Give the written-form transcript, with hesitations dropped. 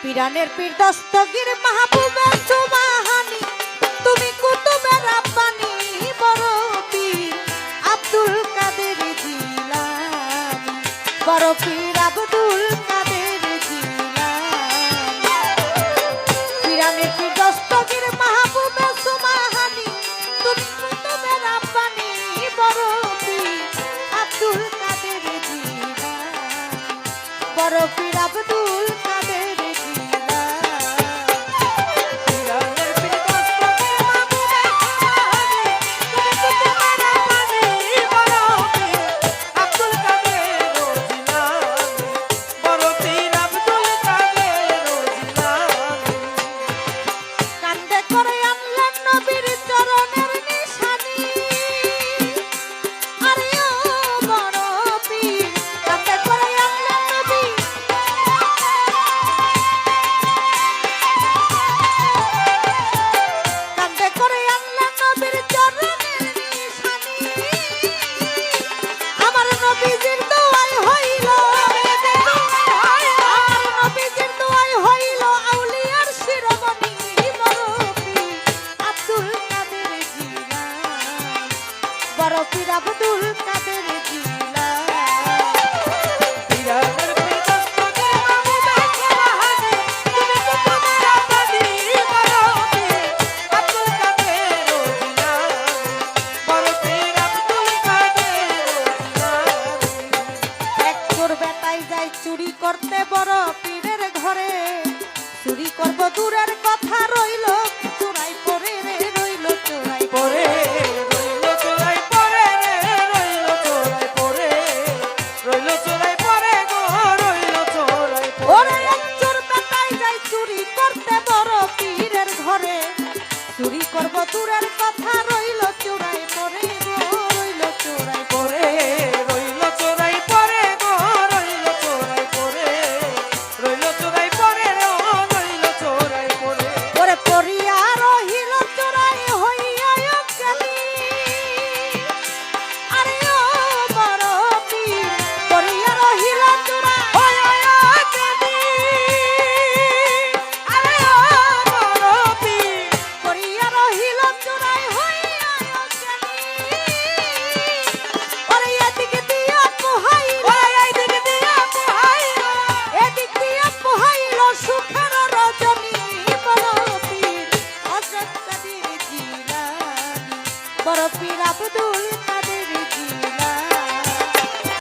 পিরানের পীর দস্তগীর মাহবুবে সুবহানী তুমি কুতুবে রাব্বানী বড় পীর আব্দুল কাদের জিলানী বড় পীর আব্দুল কাদের জিলানী পিরানের পীর দস্তগীর মাহবুবে সুবহানী তুমি কুতুবে রাব্বানী বড় পীর আব্দুল কাদের জিলানী বড় পীর আব্দুল বড় পীর আব্দুল কাদের চুরি করতে বড় পীরের ঘরে চুরি করব দূরের কথা